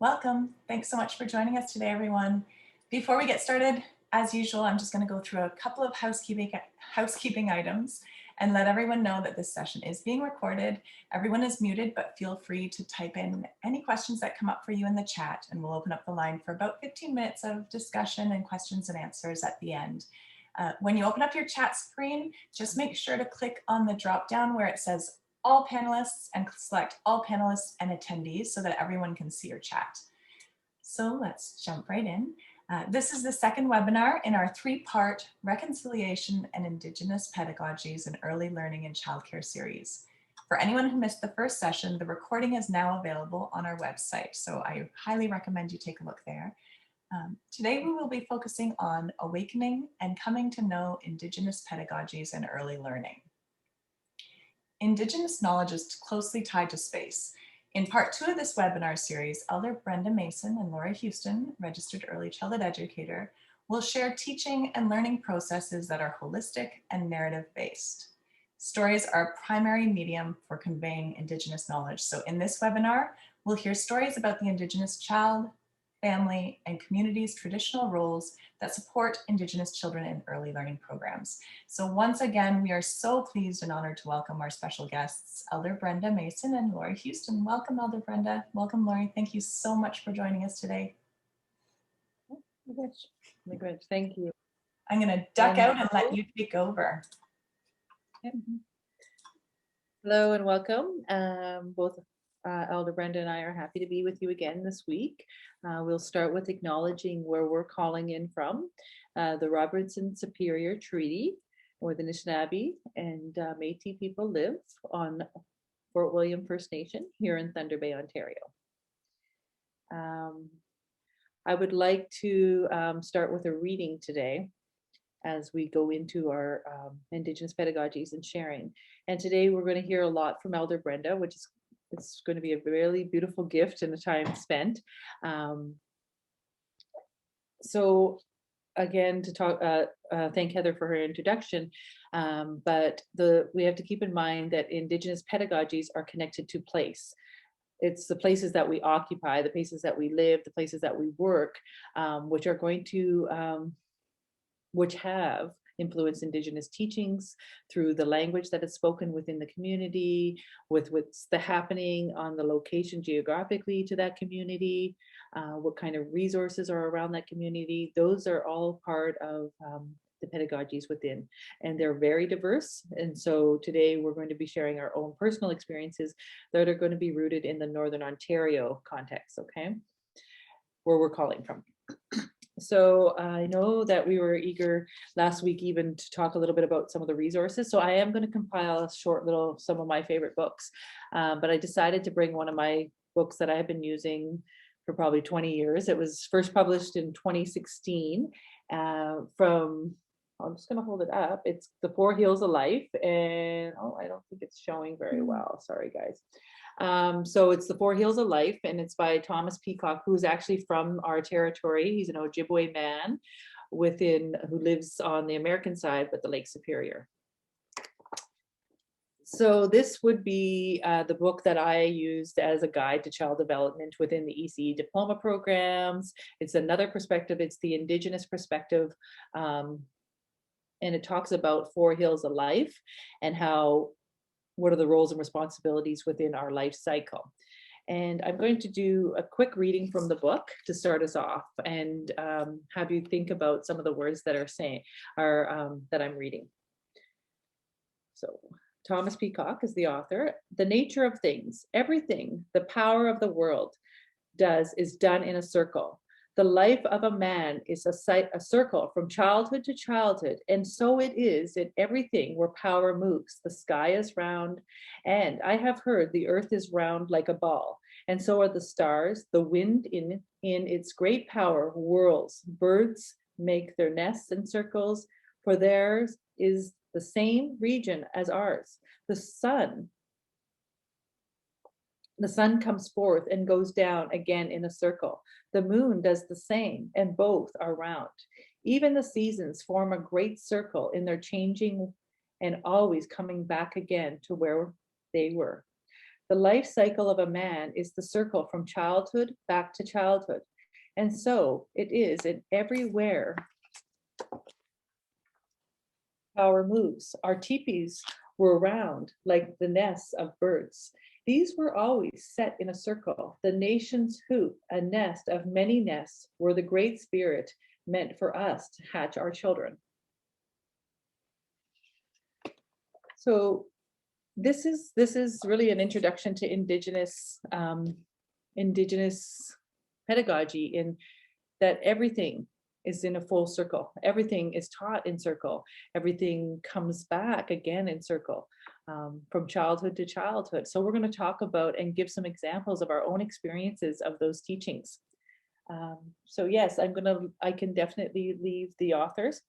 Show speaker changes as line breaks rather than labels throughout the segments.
Welcome. Thanks so much for joining us today, everyone. Before we get started, as usual, I'm just going to go through a couple of housekeeping items and let everyone know that this session is being recorded. Everyone is muted, but feel free to type in any questions that come up for you in the chat, and we'll open up the line for about 15 minutes of discussion and questions and answers at the end. When you open up your chat screen, just make sure to click on the drop down where it says all panelists and select all panelists and attendees so that everyone can see your chat. So let's jump right in. This is the second webinar in our three-part Reconciliation and Indigenous Pedagogies in Early Learning and Childcare series. For anyone who missed the first session, the recording is now available on our website, so I highly recommend you take a look there. Today we will be focusing on awakening and coming to know Indigenous pedagogies in early learning. Indigenous knowledge is closely tied to space. In part 2 of this webinar series, Elder Brenda Mason and Laura Houston, registered early childhood educator, will share teaching and learning processes that are holistic and narrative-based. Stories are a primary medium for conveying Indigenous knowledge. So in this webinar, we'll hear stories about the Indigenous child, family, and community's traditional roles that support Indigenous children in early learning programs. So once again, we are so pleased and honored to welcome our special guests, Elder Brenda Mason and Laura Houston. Welcome, Elder Brenda. Welcome, Laurie. Thank you so much for joining us today.
Oh my gosh, thank you.
I'm gonna duck out and let you take over.
Yep. Hello and welcome. Both Elder Brenda and I are happy to be with you again this week. We'll start with acknowledging where we're calling in from, the Robertson Superior Treaty, where the Anishinaabe and Métis people live on Fort William First Nation here in Thunder Bay, Ontario. I would like to start with a reading today as we go into our Indigenous pedagogies and sharing. And today we're going to hear a lot from Elder Brenda, which is it's going to be a really beautiful gift and a time spent. So again, to talk, thank Heather for her introduction, but we have to keep in mind that Indigenous pedagogies are connected to place. It's the places that we occupy, the places that we live, the places that we work, which are going to, which have influence Indigenous teachings through the language that is spoken within the community, with what's happening on the location geographically to that community, what kind of resources are around that community. Those are all part of the pedagogies within, and they're very diverse. And so today we're going to be sharing our own personal experiences that are going to be rooted in the Northern Ontario context, okay, where we're calling from. So I know that we were eager last week even to talk a little bit about some of the resources. So I am going to compile a short little, some of my favorite books, but I decided to bring one of my books that I have been using for probably 20 years. It was first published in 2016 from, I'm just going to hold it up. It's The Four Hills of Life, and oh, I don't think it's showing very well. Sorry, guys. So it's The Four Hills of Life, and it's by Thomas Peacock, who's actually from our territory. He's an Ojibwe man who lives on the American side, but the Lake Superior. So this would be the book that I used as a guide to child development within the ECE diploma programs. It's another perspective. It's the Indigenous perspective. And it talks about Four Hills of Life and what are the roles and responsibilities within our life cycle. And I'm going to do a quick reading from the book to start us off and have you think about some of the words that that I'm reading. So Thomas Peacock is the author. The nature of things, everything, the power of the world is done in a circle. The life of a man is a circle from childhood to childhood, and so it is in everything where power moves. The sky is round, and I have heard the earth is round like a ball, and so are the stars. The wind in its great power whirls. Birds make their nests in circles, for theirs is the same region as ours. The sun comes forth and goes down again in a circle. The moon does the same, and both are round. Even the seasons form a great circle in their changing and always coming back again to where they were. The life cycle of a man is the circle from childhood back to childhood. And so it is in everywhere power moves. Our teepees were round like the nests of birds. These were always set in a circle. The nation's hoop, a nest of many nests, were the great spirit meant for us to hatch our children. So this is really an introduction to Indigenous pedagogy, in that everything is in a full circle. Everything is taught in circle. Everything comes back again in circle, from childhood to childhood. So we're going to talk about and give some examples of our own experiences of those teachings. So yes, I can definitely leave the authors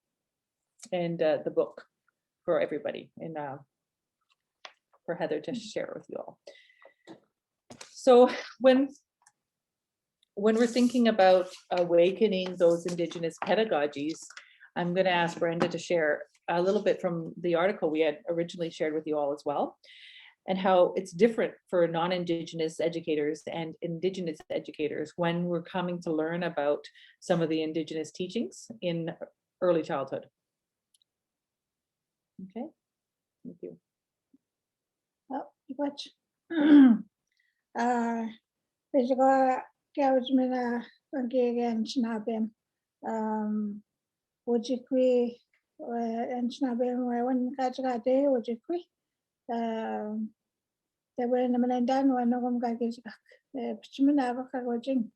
and the book for everybody, and for Heather to share with you all. So when we're thinking about awakening those Indigenous pedagogies, I'm going to ask Brenda to share a little bit from the article we had originally shared with you all as well, and how it's different for non-Indigenous educators and Indigenous educators when we're coming to learn about some of the Indigenous teachings in early childhood. Okay, thank you.
Watch. Basically, Kawajmina, Again, Snabim, Wujikwi, and Snabim, when Kachate, Wujikwi, they were in the Melandan, one of them got his Pichmina, Kagojin,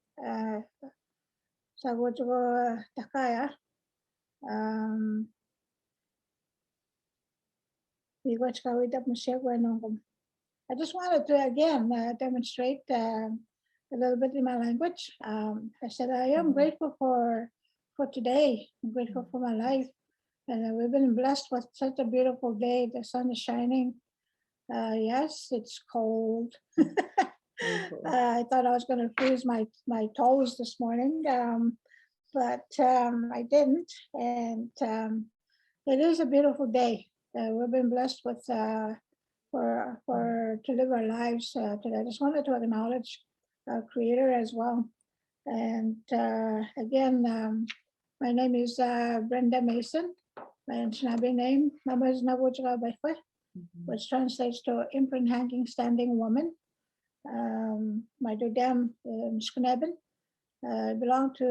Sagojo Takaya. We watch Kawita Mashek when I just wanted to again demonstrate a little bit in my language. I said I am grateful for today. I'm grateful for my life, and we've been blessed with such a beautiful day. The sun is shining. Yes, it's cold. I thought I was going to freeze my toes this morning, but I didn't. And it is a beautiful day. We've been blessed with. To live our lives today. I just wanted to acknowledge our Creator as well. And again, my name is Brenda Mason. My Anishinaabe name, Mama's Nabujaga Befwe, which translates to imprint hanging standing woman. My Dudam Mshkuneben belong to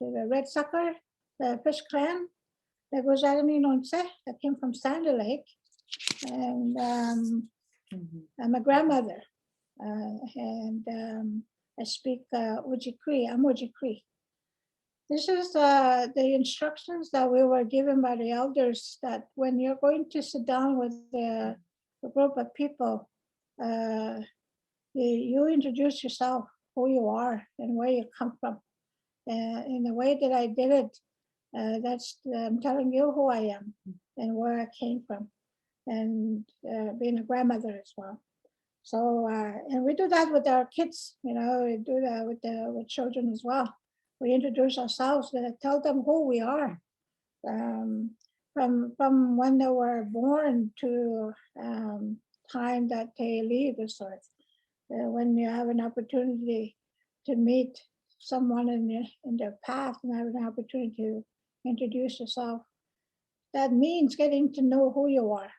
the Red Sucker, the fish clan that goes out of Nonse, that came from Sandy Lake. And I'm a grandmother, and I speak Ojibwe. I'm Ojibwe. This is the instructions that we were given by the elders, that when you're going to sit down with a group of people, you introduce yourself, who you are and where you come from. In the way that I did it, I'm telling you who I am and where I came from, and being a grandmother as well. So, and we do that with our kids, we do that with children as well. We introduce ourselves, tell them who we are, from when they were born to time that they leave this earth. When you have an opportunity to meet someone in their path and have an opportunity to introduce yourself, that means getting to know who you are.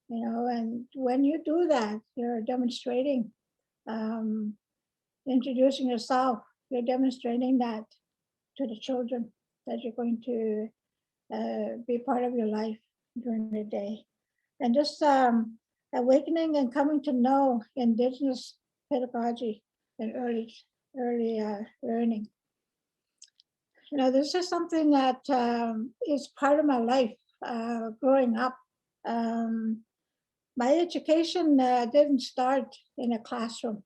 And when you do that, you're demonstrating, introducing yourself, you're demonstrating that to the children, that you're going to be part of your life during the day. And just awakening and coming to know Indigenous pedagogy and early learning. This is something that is part of my life growing up. My education didn't start in a classroom.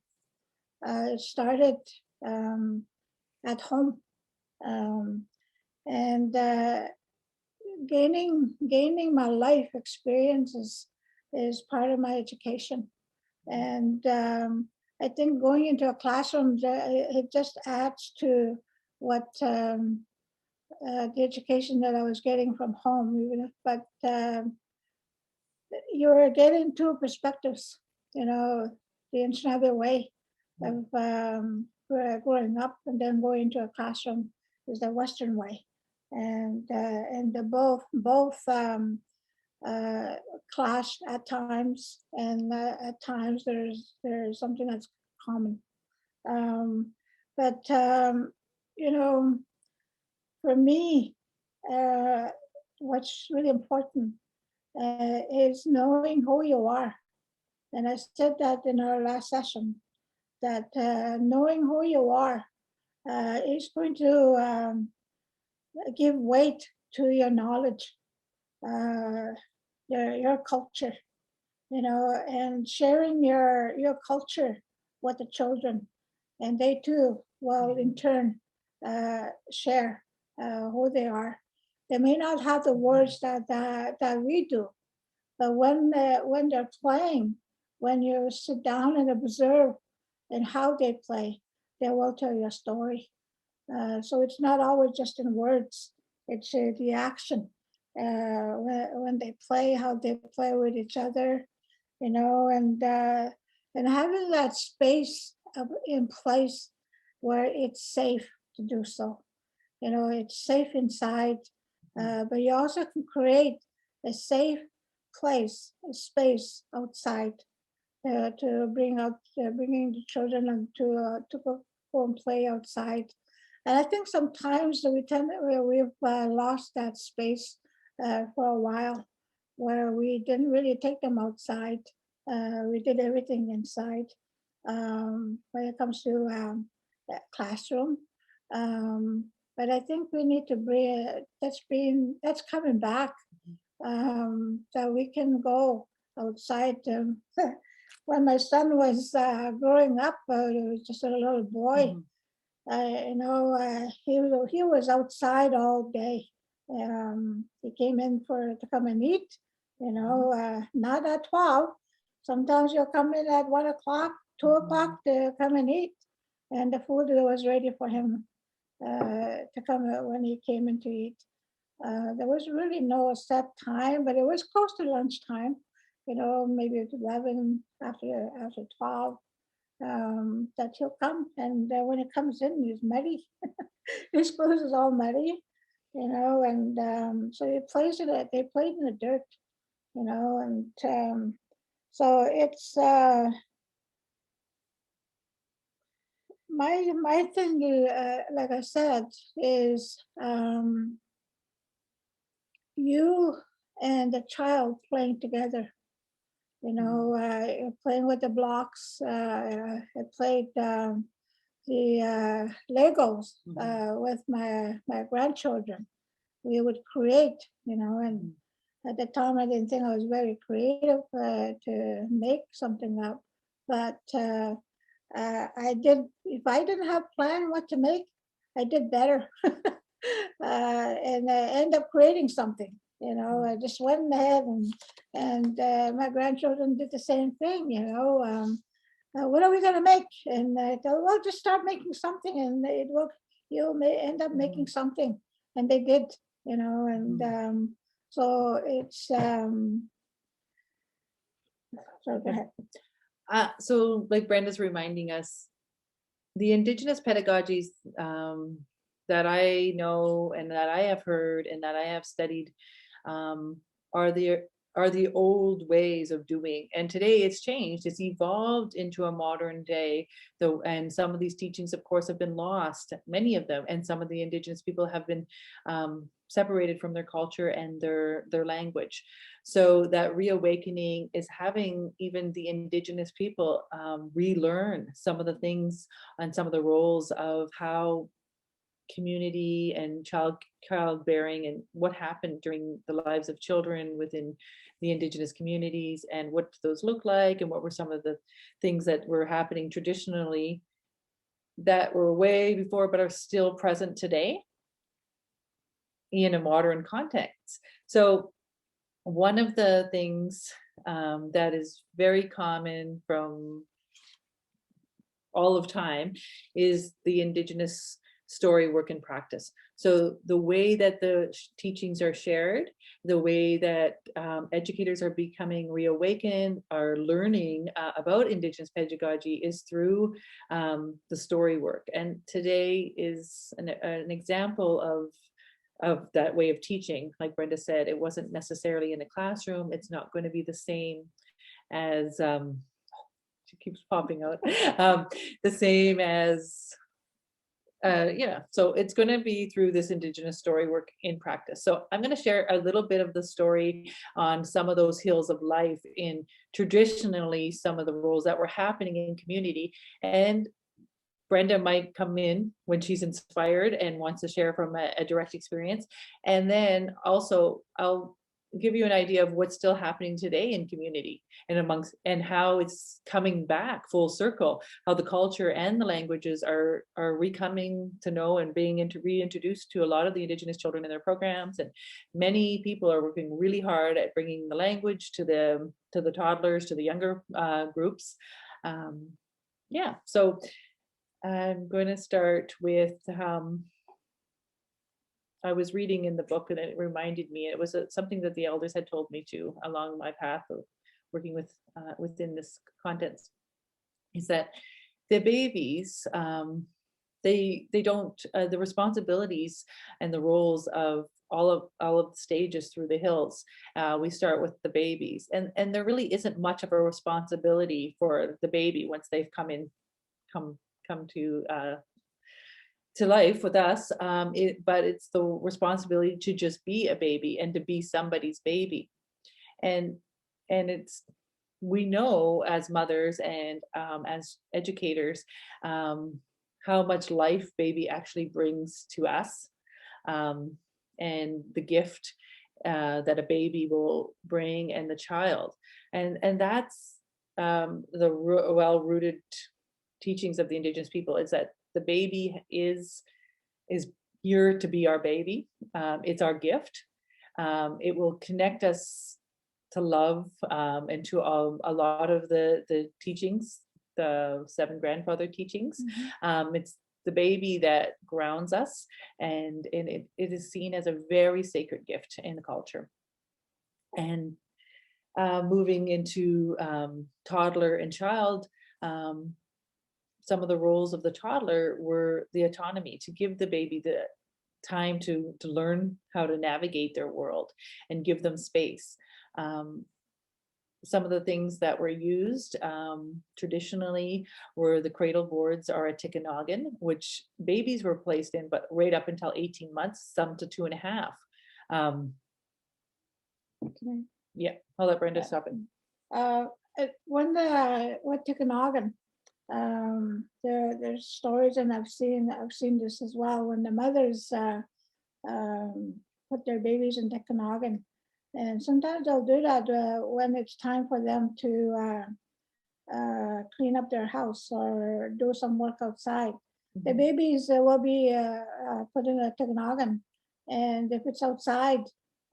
It started at home, and gaining my life experiences is part of my education. And I think going into a classroom, it just adds to what the education that I was getting from home. But you're getting two perspectives, the Anishinaabe way of growing up, and then going to a classroom is the Western way, and the both clash at times, and at times there's something that's common. But you know, for me, what's really important is knowing who you are. And I said that in our last session, that knowing who you are is going to give weight to your knowledge, your culture, and sharing your culture with the children. And they too will in turn share who they are. They may not have the words that we do, but when they're playing, when you sit down and observe and how they play, they will tell you a story. So it's not always just in words; it's the action. When they play, how they play with each other, and having that space in place where it's safe to do so. It's safe inside, but you also can create a safe place, a space outside to bringing the children to go and play outside. And I think sometimes we've lost that space for a while, where we didn't really take them outside. We did everything inside. When it comes to classroom, but I think we need to bring that's coming back, that we can go outside. When my son was growing up, he was just a little boy. He was outside all day. He came in to come and eat. Not at 12. Sometimes you'll come in at 1 o'clock, 2 o'clock to come and eat, and the food was ready for him to come when he came in to eat. There was really no set time, but it was close to lunchtime. Maybe at 11, after 12, that he'll come, and when he comes in, he's muddy. His clothes is all muddy, and so he plays in it. They played in the dirt, and so it's my thing, like I said, is you and the child playing together. Playing with the blocks. I played the Legos with my grandchildren. We would create, and at the time I didn't think I was very creative to make something up, but I did. If I didn't have planned what to make, I did better, and I end up creating something. I just went ahead, and my grandchildren did the same thing. What are we going to make? And I thought, well, just start making something, and you may end up making something, and they did. And so it's. So go ahead.
So like Brenda's reminding us, the Indigenous pedagogies that I know and that I have heard and that I have studied are the old ways of doing. And today it's changed. It's evolved into a modern day, though, and some of these teachings, of course, have been lost, many of them, and some of the Indigenous people have been separated from their culture and their language. So that reawakening is having even the Indigenous people relearn some of the things and some of the roles of how community and childbearing and what happened during the lives of children within the Indigenous communities, and what those look like, and what were some of the things that were happening traditionally that were way before but are still present today in a modern context. So one of the things that is very common from all of time is the Indigenous story work in practice. So the way that the teachings are shared, the way that educators are becoming reawakened, are learning about Indigenous pedagogy is through the story work. And today is an example of that way of teaching. Like Brenda said, it wasn't necessarily in a classroom. It's not going to be the same as, she keeps popping out, the same as, yeah, so it's going to be through this Indigenous story work in practice. So I'm going to share a little bit of the story on some of those hills of life in traditionally some of the roles that were happening in community. And Brenda might come in when she's inspired and wants to share from a direct experience. And then also I'll give you an idea of what's still happening today in community and amongst, and how it's coming back full circle, how the culture and the languages are recoming to know and being reintroduced to a lot of the Indigenous children in their programs. And many people are working really hard at bringing the language to the toddlers, to the younger groups. Yeah, so I'm going to start with, I was reading in the book and it reminded me, it was something that the elders had told me to along my path of working with within this content, is that the babies, they don't, the responsibilities and the roles of all of the stages through the hills, we start with the babies, and there really isn't much of a responsibility for the baby once they've come to life with us, but it's the responsibility to just be a baby and to be somebody's baby. And it's, we know as mothers and as educators how much life baby actually brings to us, and the gift that a baby will bring, and the child, and that's the well-rooted teachings of the Indigenous people, is that the baby is here to be our baby. It's our gift. It will connect us to love, and to a lot of the teachings, the 7 grandfather teachings. It's the baby that grounds us, and it is seen as a very sacred gift in the culture. And moving into toddler and child, some of the roles of the toddler were the autonomy, to give the baby the time to learn how to navigate their world and give them space. Some of the things that were used traditionally were the cradle boards or a tikanogan, which babies were placed in, but right up until 18 months, some to 2.5.
Okay.
Yeah, I'll let Brenda stop it.
What tikanogan? There's stories, and I've seen this as well, when the mothers put their babies in tikanogan, and sometimes they'll do that when it's time for them to clean up their house or do some work outside. The babies will be put in a tikanogan, and if it's outside,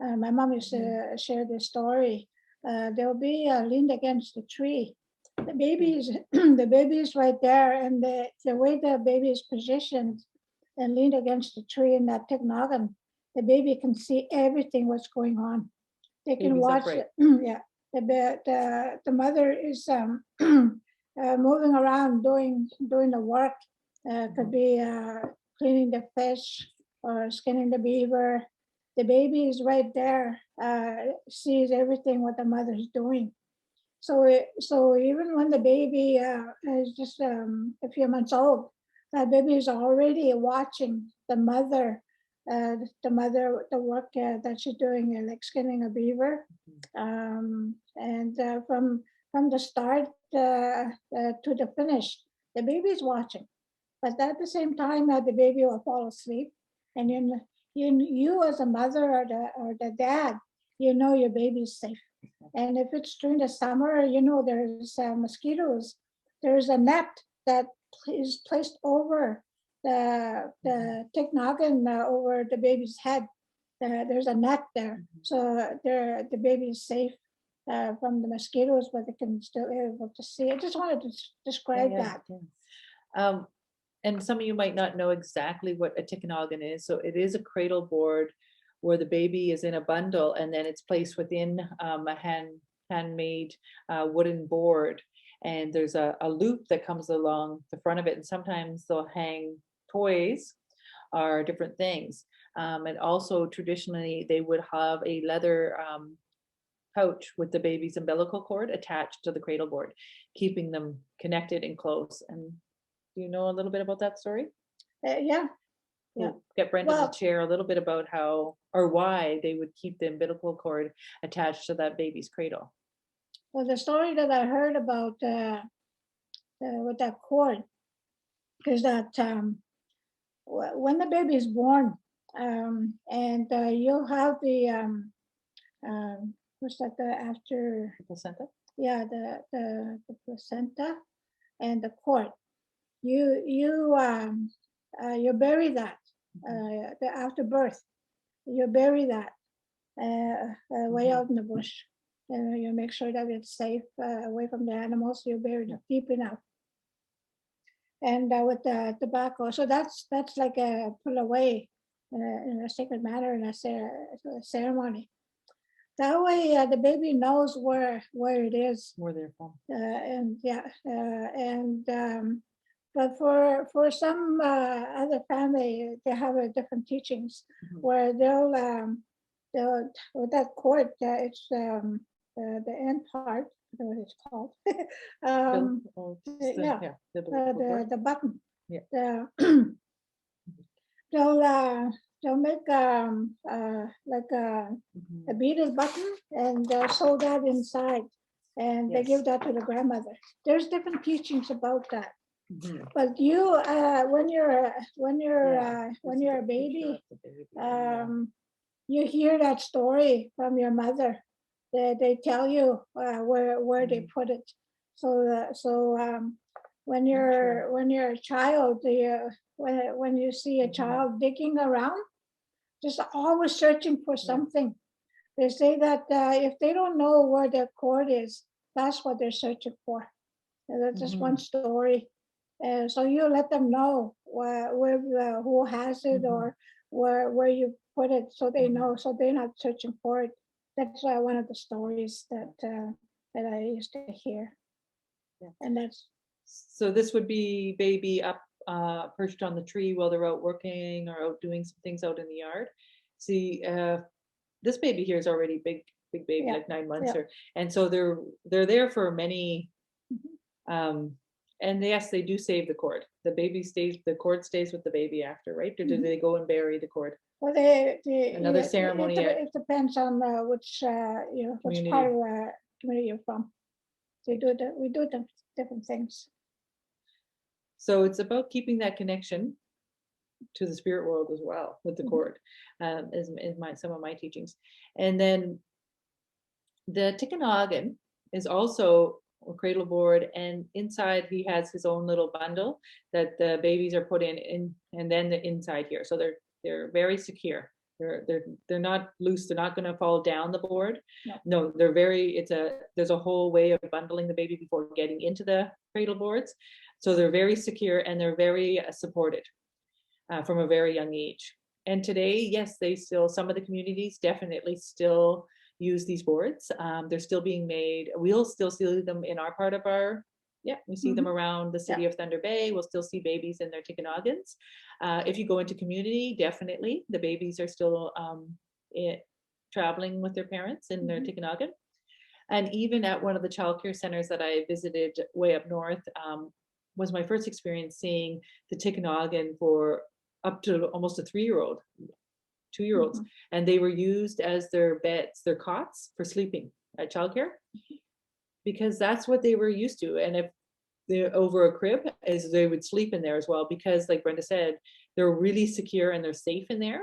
my mom used to share this story. They'll be leaned against the tree. The baby is right there, and the way the baby is positioned and leaned against the tree in that tikanogan, the baby can see everything what's going on. They can watch it. Yeah, the mother is moving around doing the work. Could be cleaning the fish or skinning the beaver. The baby is right there, sees everything what the mother is doing. So even when the baby is just a few months old, that baby is already watching the mother, the work that she's doing, like skinning a beaver, and from the start to the finish, the baby is watching. But at the same time, the baby will fall asleep, and you as a mother or the dad, you know your baby is safe. And if it's during the summer, you know there's mosquitoes. There's a net that is placed over the tikanogan, over the baby's head. There's a net there, so the baby is safe from the mosquitoes, but they can still able to see. I just wanted to describe that.
and some of you might not know exactly what a Tikanagan is. So it is a cradle board where the baby is in a bundle and then it's placed within a handmade wooden board. And there's a loop that comes along the front of it. And sometimes they'll hang toys or different things. And also traditionally they would have a leather pouch with the baby's umbilical cord attached to the cradle board, keeping them connected and close. And do you know a little bit about that story?
Yeah, yeah.
We'll get Brenda
Well-
to share a little bit about how or why they would keep the umbilical cord attached to that baby's cradle.
Well, the story that I heard about with that cord is that when the baby is born, and you'll have the what's that, the after,
The placenta?
yeah, the placenta and the cord. You bury that the after birth. You bury that way out in the bush. You make sure that it's safe away from the animals. You bury it deep enough. And with the tobacco, so that's like a pull away in a sacred manner in a ceremony. That way, the baby knows where it is.
Where they're from.
And yeah, but for some other family, they have different teachings where they'll with that cord, it's the end part, I don't know what it's called. Yeah, the button.
Yeah.
They'll make like a beaded button and they'll sew that inside, and they give that to the grandmother. There's different teachings about that. But you, when you're a baby, you hear that story from your mother. They tell you where they put it. So when you're a child, when you see a child digging around, just always searching for something. They say that if they don't know where their cord is, that's what they're searching for. And that's just one story. So you let them know where who has it or where you put it, so they know, so they're not searching for it. That's one of the stories that I used to hear.
Yeah.
And that's
so this would be baby up perched on the tree while they're out working or out doing some things out in the yard. See, this baby here is already big baby, like 9 months, and so they're there for many. And yes, they do save the cord. The cord stays with the baby after, right? Or do they go and bury the cord?
Well,
Another ceremony.
It depends on which which part of the community you're from. We do the different things.
So it's about keeping that connection to the spirit world as well with the cord, is some of my teachings. And then the Tikanagan is also a cradle board, and inside he has his own little bundle that the babies are put in, and then the inside here. So they're very secure. They're not loose. They're not going to fall down the board. No, they're there's a whole way of bundling the baby before getting into the cradle boards. So they're very secure and they're very supported from a very young age. And today, yes, some of the communities definitely still use these boards. They're still being made. We'll still see them in our part of we see them around the city of Thunder Bay. We'll still see babies in their Tikanagans. If you go into community, definitely the babies are still traveling with their parents in their Tikanagan. And even at one of the childcare centers that I visited way up north, was my first experience seeing the Tikanagan for up to almost a 3-year-old, 2-year-olds, and they were used as their beds, their cots for sleeping at childcare, because that's what they were used to. And if they're over a crib, as they would sleep in there as well, because like Brenda said, they're really secure and they're safe in there.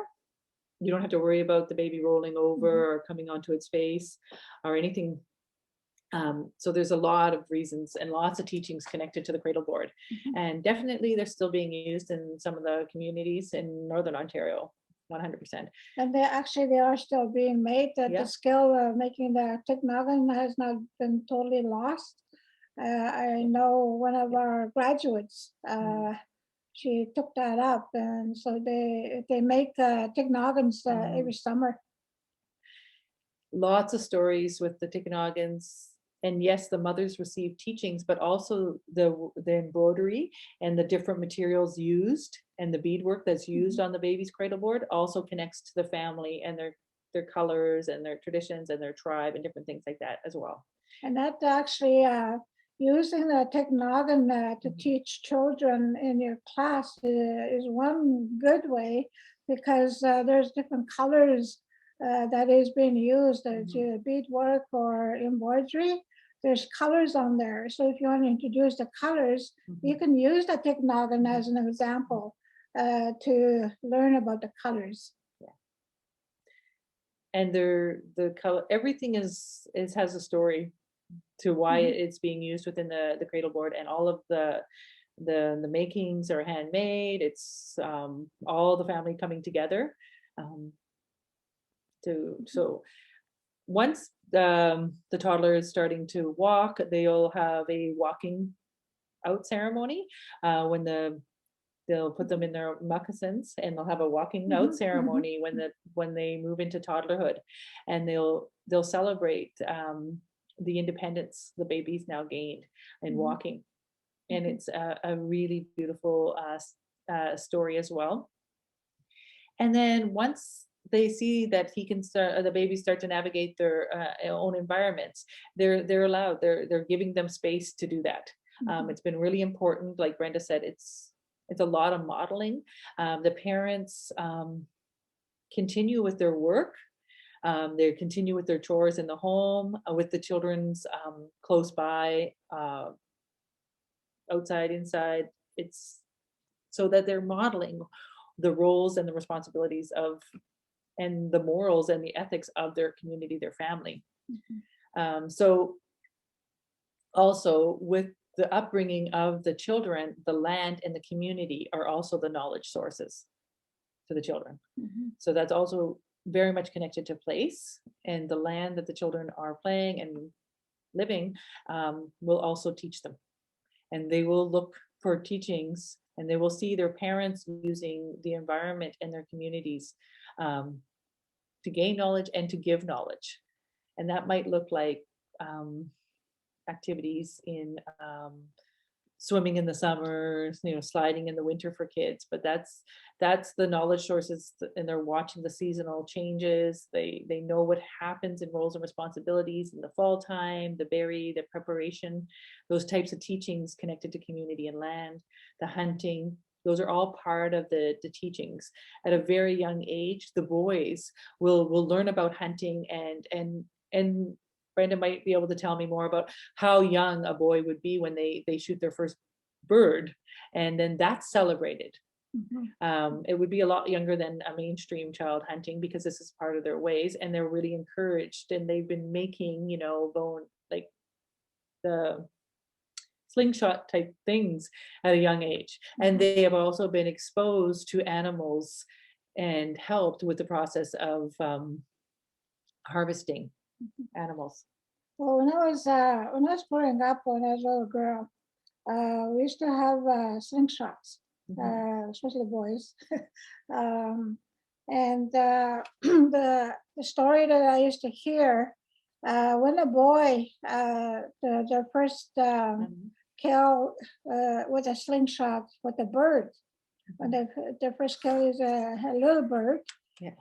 You don't have to worry about the baby rolling over or coming onto its face or anything. So there's a lot of reasons and lots of teachings connected to the cradle board, and definitely they're still being used in some of the communities in Northern Ontario. 100%.
And they are still being made. The skill of making the Tikanagan has not been totally lost. I know one of our graduates she took that up, and so they make Tignogans every summer.
Lots of stories with the Ticonogans. And yes, the mothers receive teachings, but also the embroidery and the different materials used and the beadwork that's used on the baby's cradle board also connects to the family and their colors and their traditions and their tribe and different things like that as well.
And that actually using the Tignogan to teach children in your class is one good way, because there's different colors that is being used. There's beadwork or embroidery. There's colors on there. So if you want to introduce the colors, you can use the Tignogan as an example to learn about the colors.
And the color, everything has a story to why it's being used within the cradle board, and all of the makings are handmade. It's all the family coming together. So once the toddler is starting to walk, they'll have a walking out ceremony when they'll put them in their moccasins, and they'll have a walking out ceremony when they move into toddlerhood, and they'll celebrate the independence the baby's now gained in walking. And it's a really beautiful story as well. And then once they see that the babies start to navigate their own environments, they're allowed, they're giving them space to do that. It's been really important, like Brenda said, it's a lot of modeling. The parents continue with their work. They continue with their chores in the home, with the children's close by, outside, inside. It's so that they're modeling the roles and the responsibilities of, and the morals and the ethics of their community, their family. So also with the upbringing of the children, the land and the community are also the knowledge sources to the children. So that's also very much connected to place, and the land that the children are playing and living will also teach them. And they will look for teachings, and they will see their parents using the environment and their communities to gain knowledge and to give knowledge. And that might look like activities in swimming in the summer, sliding in the winter for kids, but that's the knowledge sources, and they're watching the seasonal changes. They know what happens in roles and responsibilities in the fall time, the berry, the preparation, those types of teachings connected to community and land, the hunting. Those are all part of the teachings. At a very young age, the boys will learn about hunting, and Brenda might be able to tell me more about how young a boy would be when they shoot their first bird, and then that's celebrated. It would be a lot younger than a mainstream child hunting, because this is part of their ways, and they're really encouraged, and they've been making, bone, like the slingshot type things at a young age. And they have also been exposed to animals and helped with the process of harvesting animals.
Well, when I was growing up, when I was a little girl, we used to have slingshots, especially the boys. And the story that I used to hear, when a boy, their first kill with a slingshot with a bird, when their first kill is a little bird,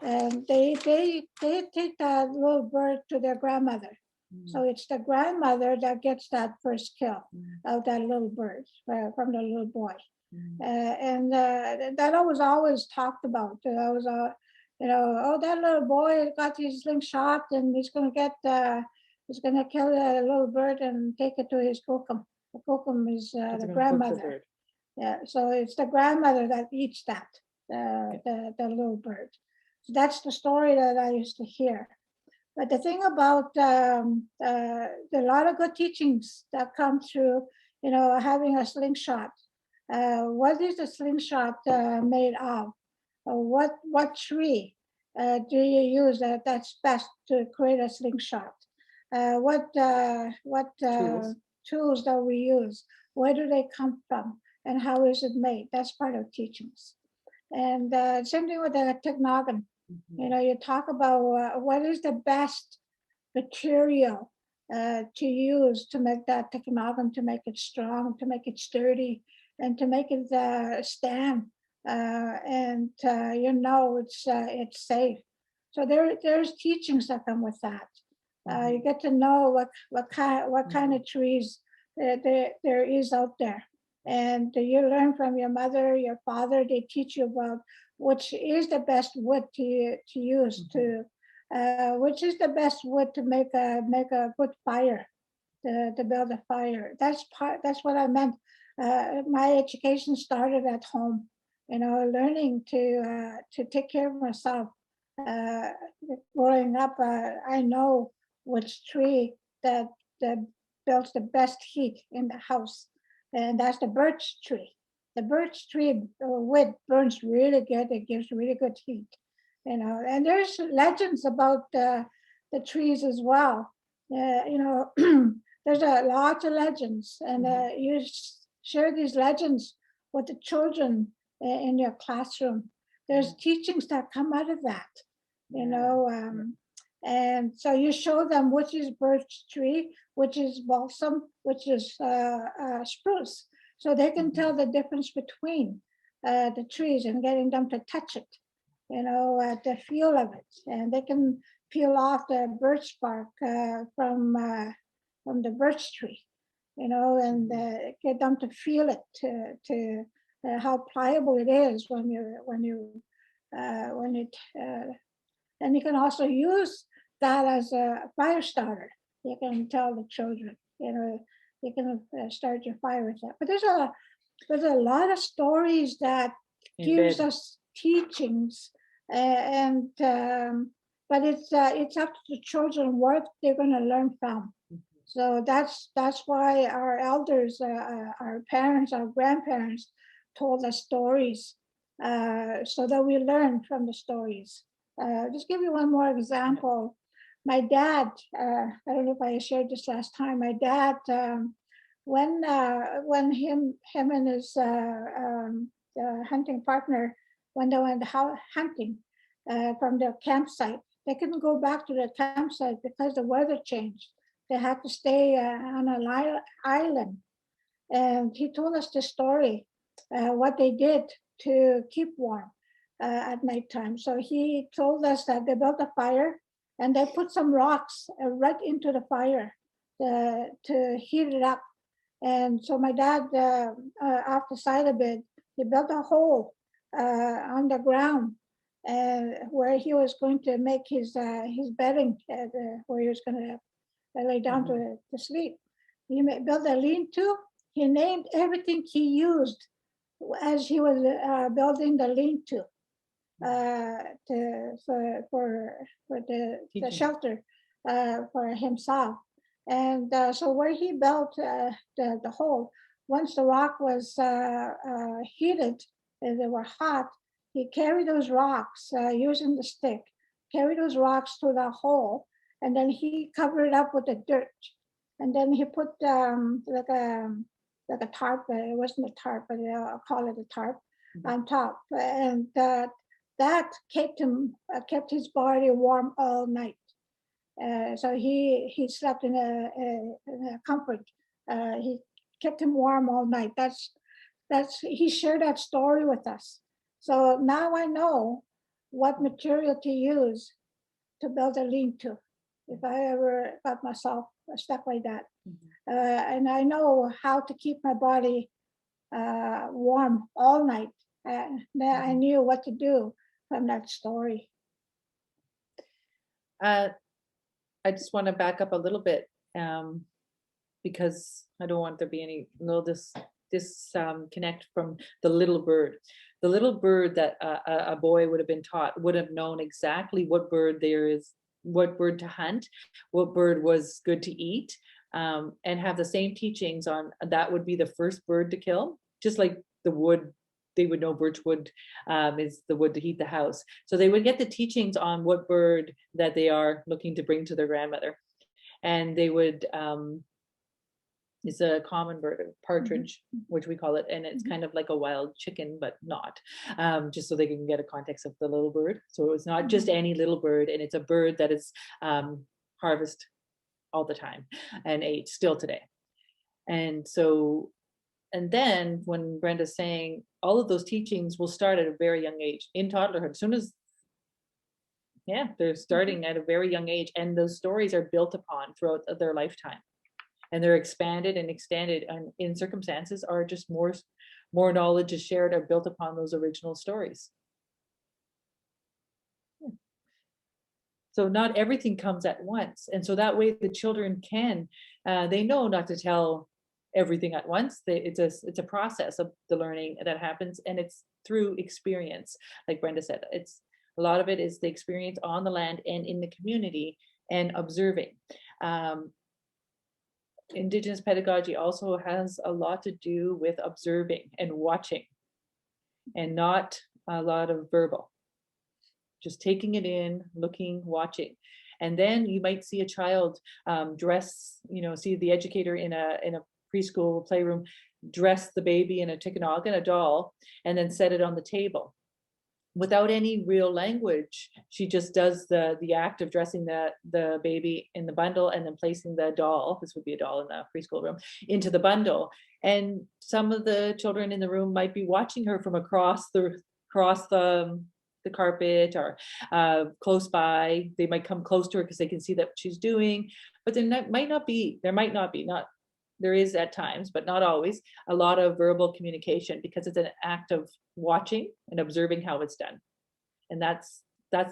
and they take that little bird to their grandmother. So it's the grandmother that gets that first kill of that little bird from the little boy. And that was always talked about. I was, oh, that little boy got his slingshot, and he's going to kill the little bird and take it to his kokum. The kokum is the grandmother. Yeah, so it's the grandmother that eats that, the little bird. So that's the story that I used to hear. But the thing about a lot of good teachings that come through, having a slingshot. What is the slingshot made of? What tree do you use that's best to create a slingshot? What tools that we use? Where do they come from? and how is it made. That's part of teachings. And same thing with the technogon. You know, you talk about what is the best material to use to make that technogon, to make it strong, to make it sturdy, and to make it stand. You know, it's safe. So there's teachings that come with that. You get to know what kind of trees there is out there, and you learn from your mother, your father. They teach you about which is the best wood to use to, which is the best wood to make a good fire, to build a fire. That's what I meant. My education started at home. You know, learning to take care of myself. Growing up, I know which tree that builds the best heat in the house, and that's the birch tree. The birch tree wood burns really good. It gives really good heat, you know. And there's legends about the trees as well. You know, there's a lot of legends, and you share these legends with the children in your classroom. There's teachings that come out of that, you know. And so you show them which is birch tree, which is balsam, which is spruce, so they can tell the difference between the trees, and getting them to touch it, you know, the feel of it, and they can peel off the birch bark from the birch tree, you know, and get them to feel it, to how pliable it is when you and you can also use that as a fire starter. You can tell the children, you know, you can start your fire with that. But there's a lot of stories that gives us teachings, but it's up to the children what they're going to learn from. So that's why our elders, our parents, our grandparents told us stories, so that we learn from the stories. Just give you one more example. My dad, I don't know if I shared this last time. My dad, when him and his hunting partner, when they went hunting from their campsite, they couldn't go back to their campsite because the weather changed. They had to stay on an island. And he told us the story, what they did to keep warm at nighttime. So he told us that they built a fire and they put some rocks right into the fire to heat it up. And so my dad, off the side of it, he built a hole on the ground where he was going to make his bedding, where he was going to lay down to sleep. He built a lean-to. He named everything he used as he was building the lean-to for the shelter for himself. And so where he built the hole, once the rock was heated, and they were hot, he carried those rocks using the stick, carried those rocks to the hole, and then he covered it up with the dirt. And then he put like a tarp, it wasn't a tarp, but I'll call it a tarp, on top. And that kept his body warm all night. So he slept in a comfort. He kept him warm all night. He shared that story with us. So now I know what material to use to build a lean-to if I ever got myself stuck like that. And I know how to keep my body warm all night. I knew what to do from that story.
I just want to back up a little bit because I don't want there to be any disconnect from the little bird. The little bird that a boy would have been taught would have known exactly what bird what bird to hunt, what bird was good to eat, and have the same teachings on that would be the first bird to kill, just like the wood. They would know birch wood is the wood to heat the house. So they would get the teachings on what bird that they are looking to bring to their grandmother. And they would is a common bird, a partridge, which we call it, and it's kind of like a wild chicken, but not. Just so they can get a context of the little bird. So it's not just any little bird, and it's a bird that is harvested all the time and ate still today. And so, and then when Brenda's saying all of those teachings will start at a very young age in toddlerhood, as soon as, yeah, they're starting at a very young age, and those stories are built upon throughout their lifetime. And they're expanded and extended, and in circumstances are just more knowledge is shared or built upon those original stories. So not everything comes at once. And so that way the children can, they know not to tell everything at once. It's a process of the learning that happens, and it's through experience. Like Brenda said, it's a lot of it is the experience on the land and in the community and observing. Indigenous pedagogy also has a lot to do with observing and watching, and not a lot of verbal. Just taking it in, looking, watching. And then you might see a child dress, see the educator in a preschool playroom dress the baby in a tikkanog, a doll, and then set it on the table. Without any real language, she just does the act of dressing the baby in the bundle and then placing the doll, this would be a doll in the preschool room, into the bundle. And some of the children in the room might be watching her from across the carpet or close by. They might come close to her because they can see that what she's doing, but there might not be, there is at times, but not always, a lot of verbal communication, because it's an act of watching and observing how it's done. And that's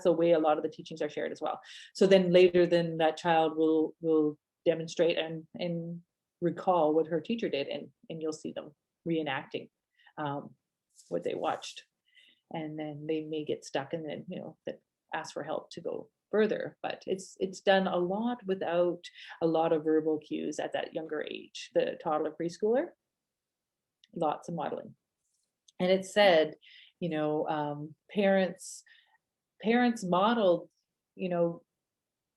the way a lot of the teachings are shared as well. So then later, then that child will demonstrate and recall what her teacher did, and you'll see them reenacting what they watched. And then they may get stuck and then, ask for help to go further, but it's done a lot without a lot of verbal cues at that younger age. The toddler preschooler, lots of modeling. And it said, parents modeled,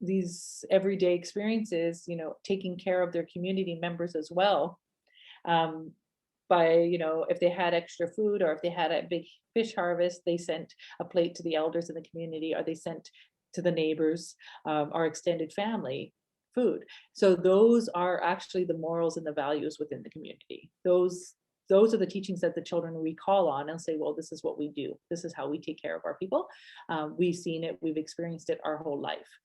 these everyday experiences, taking care of their community members as well. By, if they had extra food, or if they had a big fish harvest, they sent a plate to the elders in the community, or they sent to the neighbors, our extended family, food. So those are actually the morals and the values within the community. Those are the teachings that the children recall on and say, well, this is what we do. This is how we take care of our people. We've seen it, we've experienced it our whole life.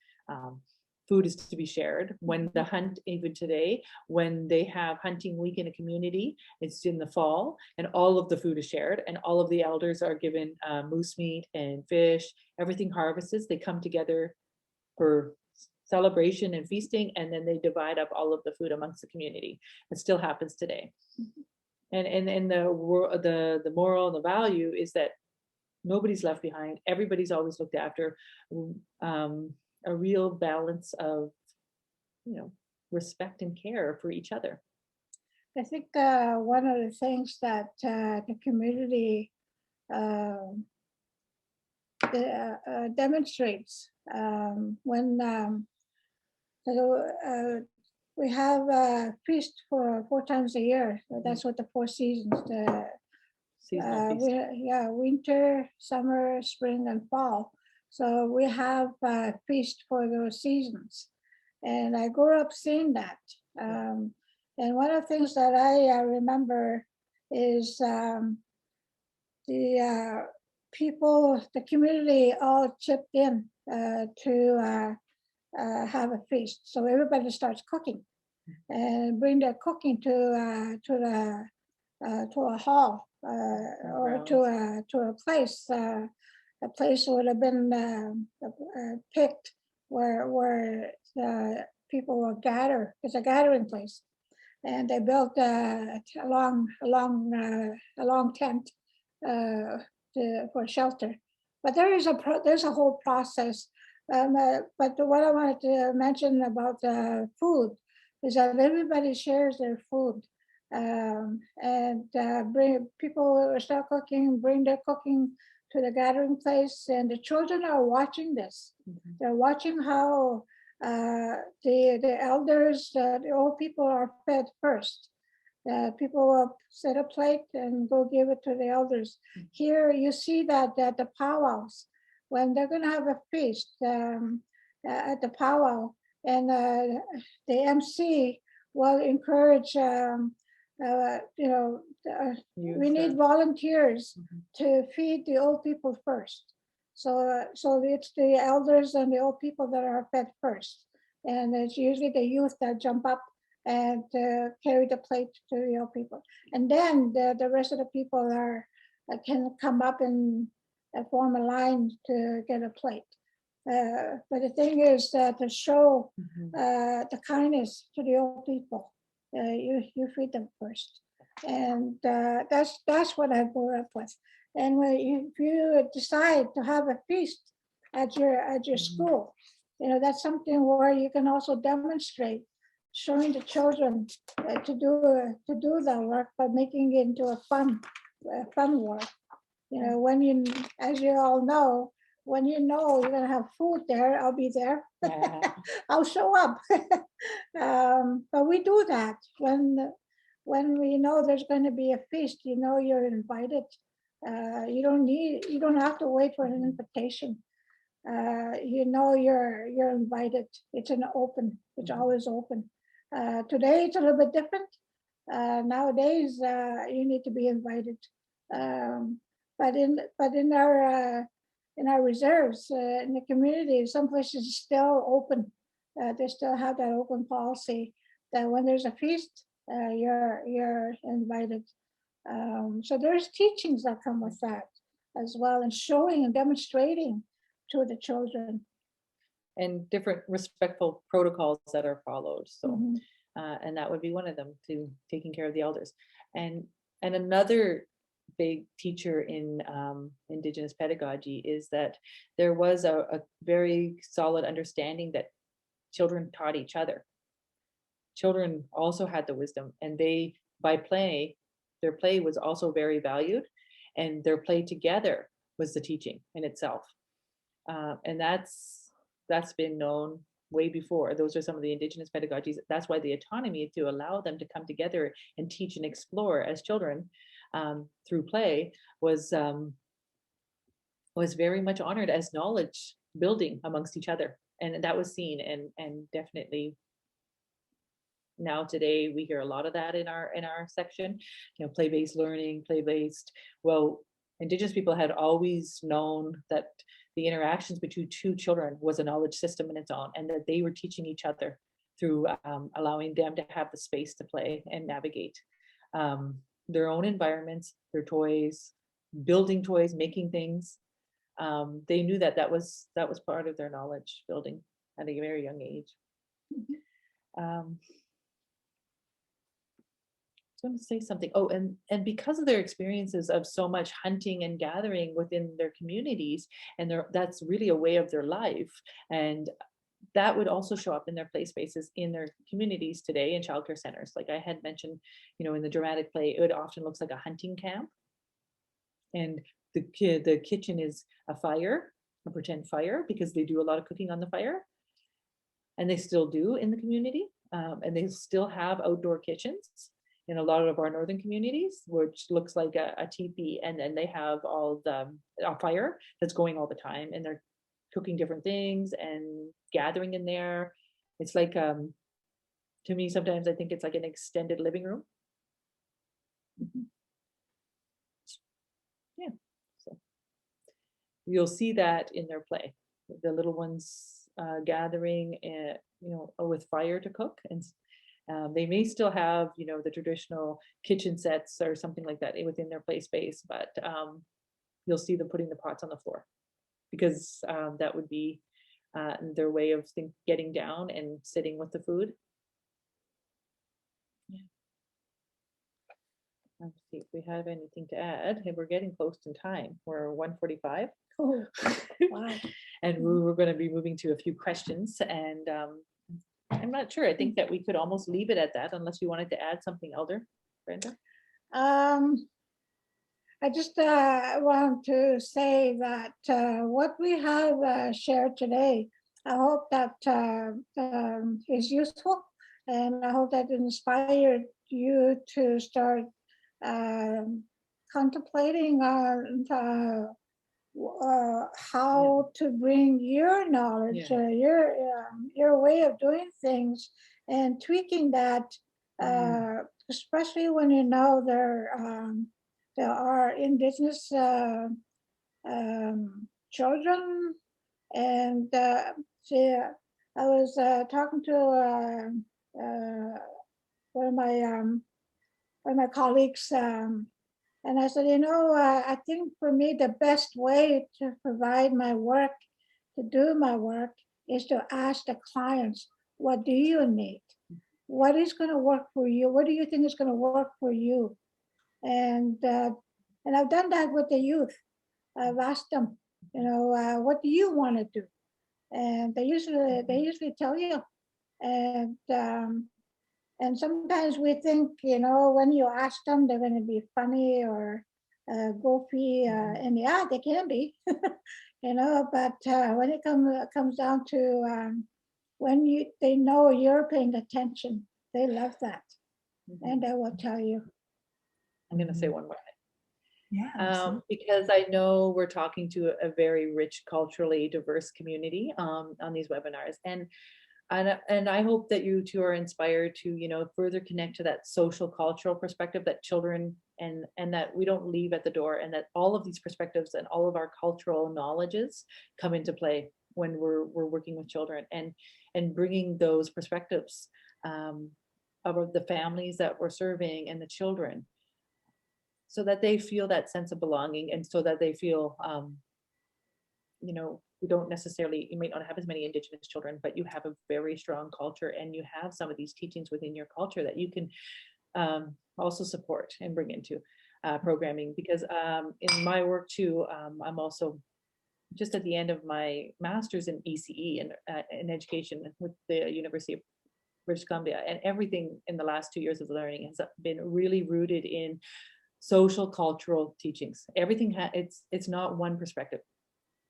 Food is to be shared. When the hunt, even today, when they have hunting week in a community, it's in the fall, and all of the food is shared, and all of the elders are given moose meat and fish, everything harvested. They come together for celebration and feasting, and then they divide up all of the food amongst the community. It still happens today. And the moral and the value is that nobody's left behind. Everybody's always looked after. A real balance of, respect and care for each other.
I think one of the things that the community demonstrates when we have a feast for 4 times a year. So that's what the 4 seasons. Winter, summer, spring, and fall. So we have a feast for those seasons. And I grew up seeing that. And one of the things that I remember is the people, the community all chipped in to have a feast. So everybody starts cooking and bring their cooking to a hall or to a place. A place would have been picked where people will gather. It's a gathering place, and they built a long tent for shelter. But there's a whole process. But what I wanted to mention about food is that everybody shares their food, and people start cooking, bring their cooking to the gathering place, and the children are watching this. They're watching how the elders, the old people are fed first. People will set a plate and go give it to the elders. Here you see that at the powwows, when they're going to have a feast at the powwow, and the MC will encourage, we need volunteers to feed the old people first. So it's the elders and the old people that are fed first. And it's usually the youth that jump up and carry the plate to the old people. And then the rest of the people can come up and form a line to get a plate. But the thing is that to show the kindness to the old people, you feed them first. And that's what I grew up with. And if you decide to have a feast at your school, that's something where you can also demonstrate, showing the children to do the work, but making it into a fun work. When as you all know, when you're gonna have food there, I'll be there.
Yeah.
I'll show up. But we do that when we know there's going to be a feast. You're invited. You don't have to wait for an invitation. You're invited. It's it's always open. Today it's a little bit different. Nowadays you need to be invited. But in our reserves, in the community, some places are still open. They still have that open policy that when there's a feast, you're invited. So there's teachings that come with that as well, and showing and demonstrating to the children.
And different respectful protocols that are followed. So, and that would be one of them, to taking care of the elders. And another big teacher in Indigenous pedagogy is that there was a very solid understanding that children taught each other. Children also had the wisdom, and their play was also very valued, and their play together was the teaching in itself. And that's been known way before. Those are some of the Indigenous pedagogies. That's why the autonomy to allow them to come together and teach and explore as children through play was very much honored as knowledge building amongst each other, and that was seen. And definitely now today we hear a lot of that in our section. Play-based learning, play-based. Well, Indigenous people had always known that the interactions between two children was a knowledge system in its own, and that they were teaching each other through allowing them to have the space to play and navigate their own environments, their toys, building toys, making things. They knew that was part of their knowledge building at a very young age. I was going to say something. Oh, and because of their experiences of so much hunting and gathering within their communities, and that's really a way of their life, and that would also show up in their play spaces in their communities today in childcare centers. Like I had mentioned, in the dramatic play, it often looks like a hunting camp, and the kitchen is a pretend fire, because they do a lot of cooking on the fire, and they still do in the community, and they still have outdoor kitchens in a lot of our northern communities, which looks like a teepee, and then they have all a fire that's going all the time, and they're cooking different things and gathering in there. It's like, to me, sometimes I think it's like an extended living room. Yeah, so you'll see that in their play, the little ones gathering, with fire to cook, and they may still have, the traditional kitchen sets or something like that within their play space, but you'll see them putting the pots on the floor, because that would be their way of getting down and sitting with the food. Yeah. Let's see if we have anything to add. Hey, we're getting close in time. We're 1:45.
Oh, wow.
And we're going to be moving to a few questions, and I'm not sure. I think that we could almost leave it at that, unless you wanted to add something, Elder Brenda.
I just want to say that what we have shared today I hope that is useful, and I hope that inspired you to start um, contemplating on how to bring your knowledge,
Yeah.
your way of doing things, and tweaking that, especially when you know there are Indigenous children. And see, I was talking to one of my colleagues. And I said, I think for me, the best way to provide my work, to do my work, is to ask the clients, what do you need? What is going to work for you? What do you think is going to work for you? And I've done that with the youth. I've asked them, what do you want to do? And they usually tell you. And sometimes we think, when you ask them, they're going to be funny or goofy, and yeah, they can be, But when it comes down to when they know you're paying attention, they love that, and they will tell you.
I'm going to say one more
Yeah,
thing,
absolutely.
because I know we're talking to a very rich, culturally diverse community on these webinars, and I hope that you two are inspired to further connect to that social cultural perspective that children and that we don't leave at the door, and that all of these perspectives and all of our cultural knowledges come into play when we're working with children, and bringing those perspectives of the families that we're serving and the children, so that they feel that sense of belonging, and so that they feel we don't necessarily, you might not have as many Indigenous children, but you have a very strong culture, and you have some of these teachings within your culture that you can also support and bring into programming. Because in my work too, I'm also just at the end of my master's in ECE in education with the University of British Columbia, and everything in the last 2 years of learning has been really rooted in social cultural teachings. Everything it's not one perspective.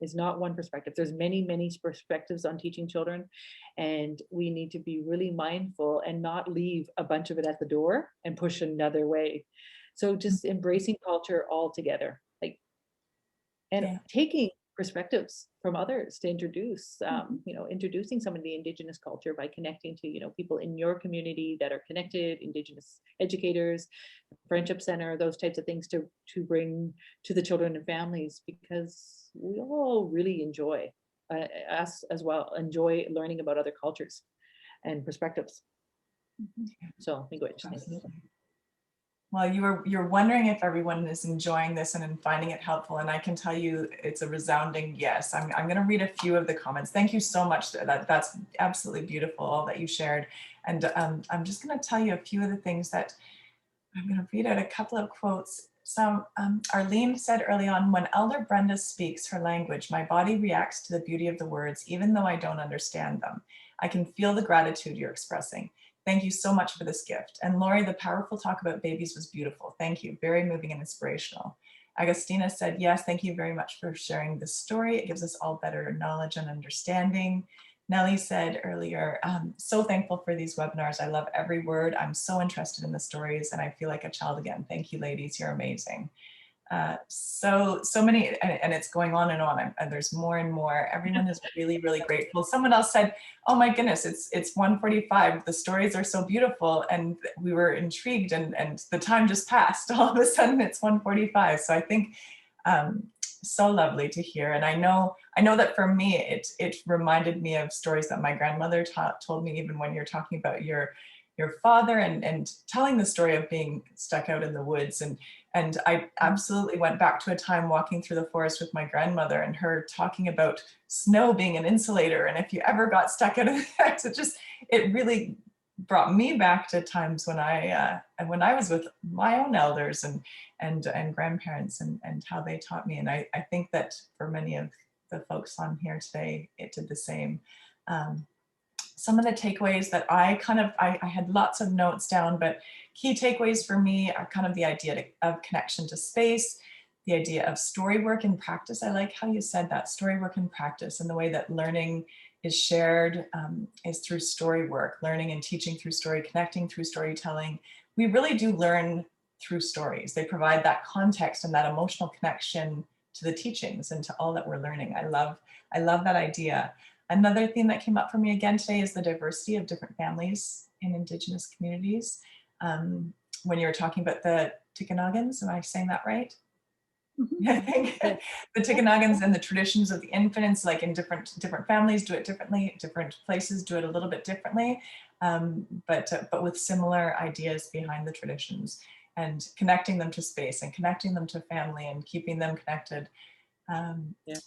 Is not one perspective. There's many, many perspectives on teaching children, and we need to be really mindful and not leave a bunch of it at the door and push another way. So just embracing culture altogether, and
Yeah.
taking perspectives from others to introduce, introducing some of the Indigenous culture by connecting to, people in your community that are connected, Indigenous educators, friendship center, those types of things to bring to the children and families, because we all really enjoy, us as well, enjoy learning about other cultures and perspectives. So let me go ahead.
Absolutely. Well, you're wondering if everyone is enjoying this and finding it helpful, and I can tell you it's a resounding yes. I'm going to read a few of the comments. Thank you so much. That's absolutely beautiful, all that you shared. And I'm just going to tell you a few of the things that I'm going to read out a couple of quotes. Some Arlene said early on, when Elder Brenda speaks her language, my body reacts to the beauty of the words, even though I don't understand them. I can feel the gratitude you're expressing. Thank you so much for this gift. And Lori, the powerful talk about babies was beautiful. Thank you. Very moving and inspirational. Agustina said, yes, thank you very much for sharing this story. It gives us all better knowledge and understanding. Nellie said earlier, so thankful for these webinars. I love every word. I'm so interested in the stories and I feel like a child again. Thank you, ladies. You're amazing. So many, and it's going on and on, and there's more and more. Everyone is really, really grateful. Someone else said, oh my goodness, it's 1:45. The stories are so beautiful. And we were intrigued and the time just passed. All of a sudden it's 1:45. So I think so lovely to hear. And I know that for me, it reminded me of stories that my grandmother told me, even when you're talking about your father and telling the story of being stuck out in the woods. And I absolutely went back to a time walking through the forest with my grandmother and her talking about snow being an insulator. And if you ever got stuck out of the it really brought me back to times when I was with my own elders and grandparents and how they taught me. And I think that for many of the folks on here today, it did the same. Some of the takeaways that I had lots of notes down, but key takeaways for me are kind of the idea of connection to space, the idea of story work in practice. I like how you said that, story work in practice, and the way that learning is shared is through story work, learning and teaching through story, connecting through storytelling. We really do learn through stories. They provide that context and that emotional connection to the teachings and to all that we're learning. I love that idea. Another theme that came up for me again today is the diversity of different families in Indigenous communities. When you were talking about the Tikanagans, am I saying that right? I think the Tikanagans and the traditions of the infants, like in different families do it differently, different places do it a little bit differently, but with similar ideas behind the traditions, and connecting them to space and connecting them to family and keeping them connected.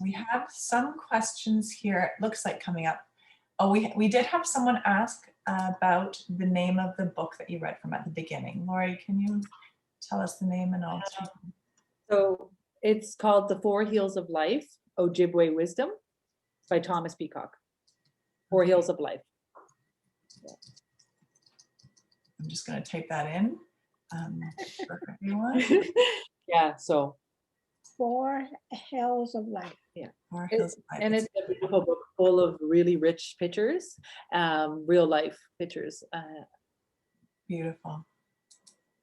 We have some questions here, it looks like coming up. Oh, we did have someone ask about the name of the book that you read from at the beginning. Lori, can you tell us the name and all?
So it's called The Four Heels of Life, Ojibwe Wisdom by Thomas Peacock. Four Heels of Life.
I'm just going to type that in for everyone.
Yeah, so.
Four Hills of Life.
Yeah.
Four Hills of Life.
And it's a beautiful book full of really rich pictures, real life pictures.
Beautiful.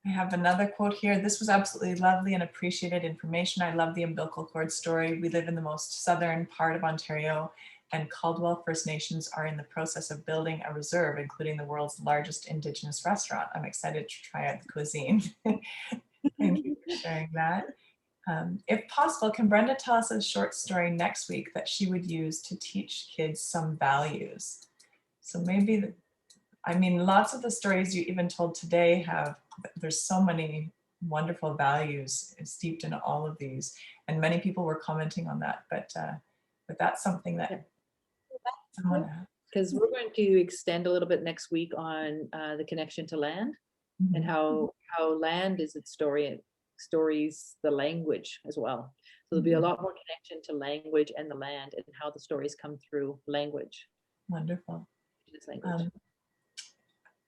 I have another quote here. This was absolutely lovely and appreciated information. I love the umbilical cord story. We live in the most southern part of Ontario, and Caldwell First Nations are in the process of building a reserve, including the world's largest Indigenous restaurant. I'm excited to try out the cuisine. Thank you for sharing that. If possible, can Brenda tell us a short story next week that she would use to teach kids some values? So maybe, I mean, lots of the stories you even told today there's so many wonderful values steeped in all of these, and many people were commenting on that, but that's something that someone,
because we're going to extend a little bit next week on the connection to land, and how land is its stories, the language as well. So there'll be a lot more connection to language and the land, and how the stories come through language.
Wonderful.
Language.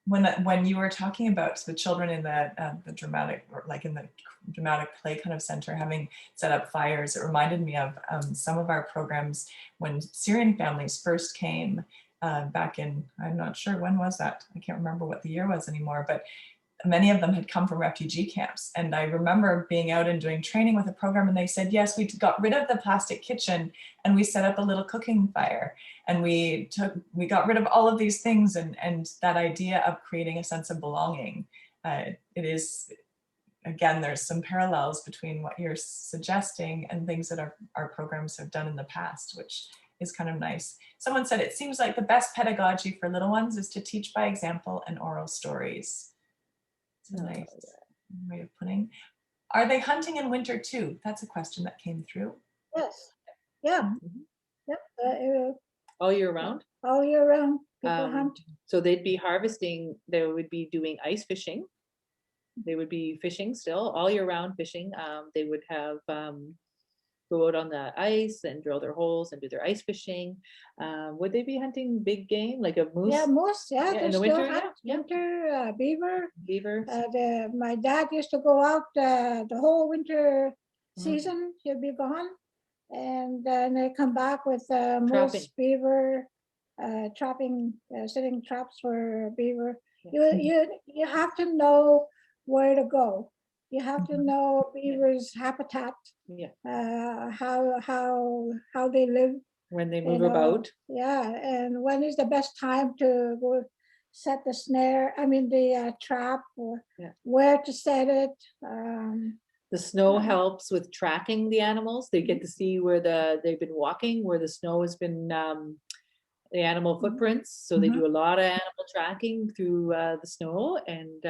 When you were talking about the children in the dramatic, or like in the dramatic play kind of center, having set up fires, it reminded me of some of our programs when Syrian families first came back in, I'm not sure when was that, I can't remember what the year was anymore, but many of them had come from refugee camps. And I remember being out and doing training with a program, and they said, yes, we got rid of the plastic kitchen and we set up a little cooking fire. And we got rid of all of these things, and that idea of creating a sense of belonging. It is, again, there's some parallels between what you're suggesting and things that our programs have done in the past, which is kind of nice. Someone said, it seems like the best pedagogy for little ones is to teach by example and oral stories. It's a nice way of putting. Are they hunting in winter too? That's a question that came through.
Yes. Yeah. Yep.
All year round?
All year round. People hunt.
So they'd be harvesting, they would be doing ice fishing. They would be fishing still, all year round fishing. They would have go out on the ice and drill their holes and do their ice fishing. Would they be hunting big game like a moose?
Yeah, moose. Yeah,
in the winter.
Winter, beaver.
Beaver.
My dad used to go out the whole winter season. He'd be gone, and then they come back with moose, beaver, trapping, setting traps for beaver. You have to know where to go. You have to know beaver's habitat.
Yeah.
How they live
when they move about.
Yeah, and when is the best time to go set the snare? I mean the trap, or where to set it.
The snow helps with tracking the animals. They get to see where they've been walking, where the snow has been. The animal footprints. So they do a lot of animal tracking through the snow, and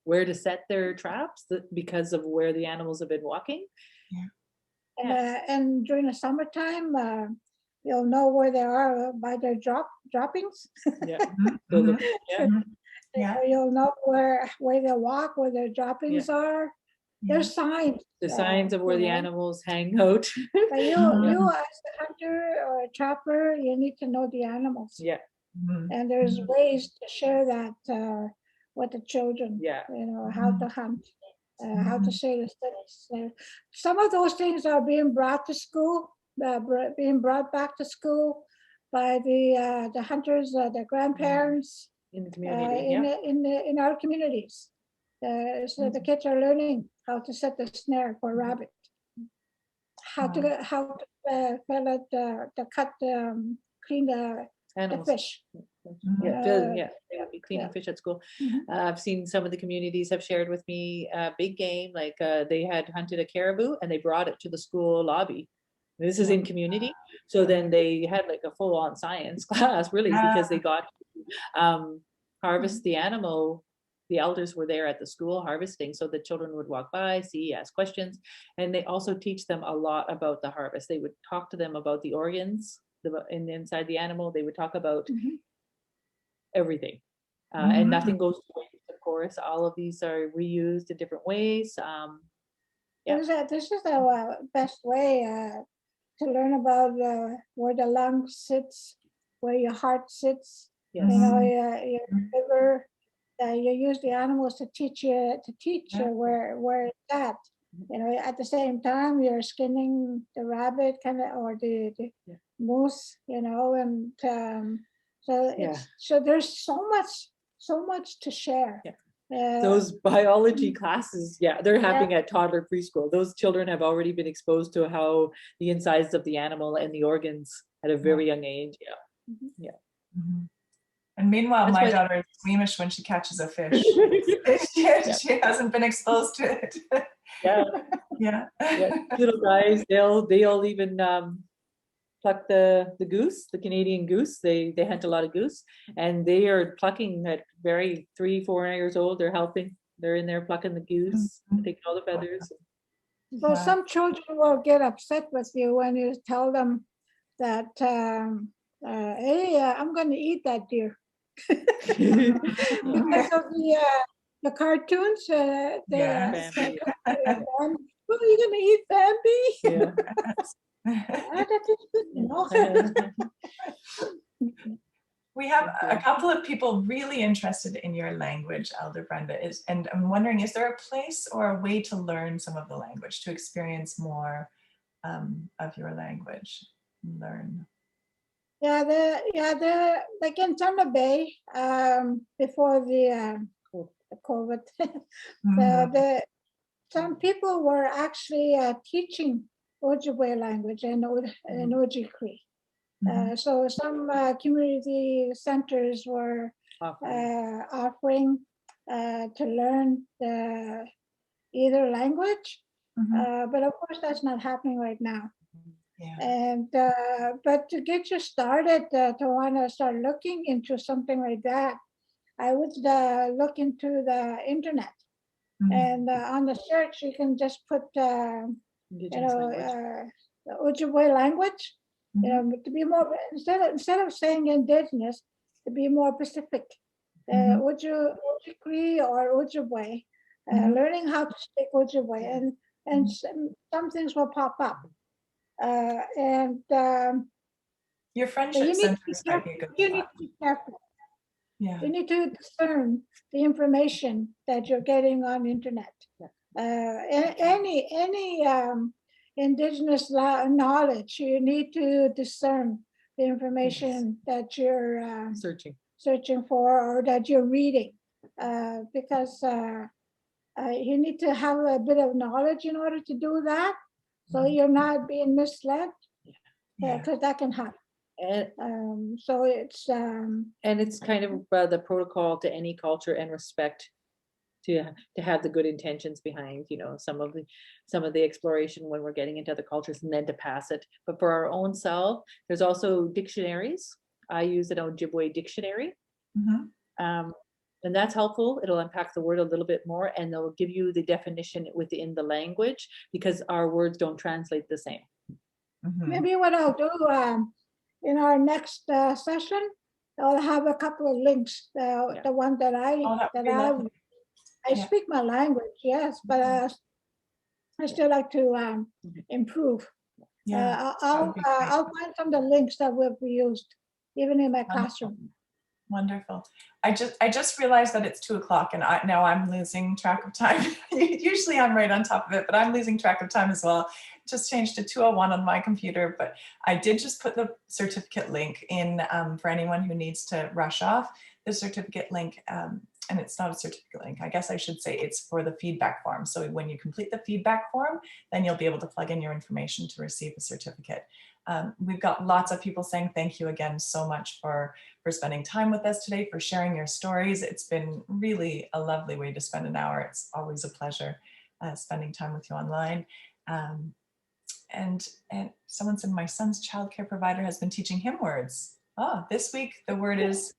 where to set their traps because of where the animals have been walking.
Yeah. And during the summertime, you'll know where they are by their droppings. You'll know where they walk, where their droppings are. There's signs.
The signs of where the animals hang out.
But you as a hunter or a trapper, you need to know the animals.
Yeah.
And there's ways to share that with the children.
Yeah.
You know, how to hunt. how to say the studies. Some of those things are being brought to school, being brought back to school by the hunters, the grandparents
in the community. Yeah.
in our communities. So the kids are learning how to set the snare for rabbit, how to pellet, to cut, clean the
Animals.
fish.
Yeah, they would be cleaning
yeah.
fish at school.
Mhm.
I've seen some of the communities have shared with me big game, like they had hunted a caribou and they brought it to the school lobby. This is in community. So then they had like a full on science class, really, because they got to harvest the animal. The elders were there at the school harvesting, so the children would walk by, see, ask questions, and they also teach them a lot about the harvest. They would talk to them about the organs inside the animal. They would talk about everything, and nothing goes to waste. Of course, all of these are reused in different ways. Yeah.
This is the best way to learn about where the lung sits, where your heart sits.
Yes.
You know, your liver. You use the animals to teach where it's at. You know, at the same time you're skinning the rabbit or the moose. You know, and so there's so much to share.
Yeah. Those biology classes, they're happening at toddler preschool. Those children have already been exposed to how the insides of the animal and the organs at a very young age.
And meanwhile, my daughter is squeamish when she catches a fish. She hasn't been exposed to it. Yeah.
Little guys, they'll even pluck the goose, the Canadian goose. They hunt a lot of goose, and they are plucking at 3-4 years old. They're helping. They're in there plucking the goose, taking all the feathers.
Well, some children will get upset with you when you tell them that, hey, I'm going to eat that deer. Because of the cartoons,
Bambi.
Well, you're going to eat Bambi?
Yeah.
That is good, you know.
We have a couple of people really interested in your language, Elder Brenda, and I'm wondering, is there a place or a way to learn some of the language, to experience more of your language? Learn.
Like in Thunder Bay, before the COVID, some people were actually teaching Ojibwe language and Ojibwe. So some community centers were offering to learn either language, but of course that's not happening right now. And but to get you started, to want to start looking into something like that, I would look into the internet, and on the search you can just put the Ojibwe language. You know, to be more, instead of saying indigenous, to be more specific, Ojibwe or Ojibwe, learning how to speak Ojibwe, and some things will pop up.
Your friendship centers might be a good
You need to be careful. You need to discern the information that you're getting on the internet. Any indigenous knowledge, you need to discern the information that you're searching for or that you're reading, because you need to have a bit of knowledge in order to do that, so you're not being misled, because that can happen. And so it's
and it's kind of the protocol to any culture and respect to have the good intentions behind, you know, some of the exploration when we're getting into other cultures, and then to pass it. But for our own self, there's also dictionaries. I use an Ojibwe dictionary, and that's helpful. It'll unpack the word a little bit more, and they'll give you the definition within the language, because our words don't translate the same.
Maybe what I'll do in our next session, I'll have a couple of links. The one that I speak my language, yes, but I still like to improve. I'll find some of the links that will be used, even in my classroom.
Wonderful. I just realized that it's 2 o'clock and now I'm losing track of time. Usually I'm right on top of it, but I'm losing track of time as well. Just changed to 2:01 on my computer, but I did just put the certificate link in for anyone who needs to rush off. The certificate link, and it's not a certificate link. I guess I should say it's for the feedback form. So when you complete the feedback form, then you'll be able to plug in your information to receive a certificate. We've got lots of people saying thank you again so much for spending time with us today, for sharing your stories. It's been really a lovely way to spend an hour. It's always a pleasure spending time with you online. And someone said my son's childcare provider has been teaching him words. Oh, this week the word is,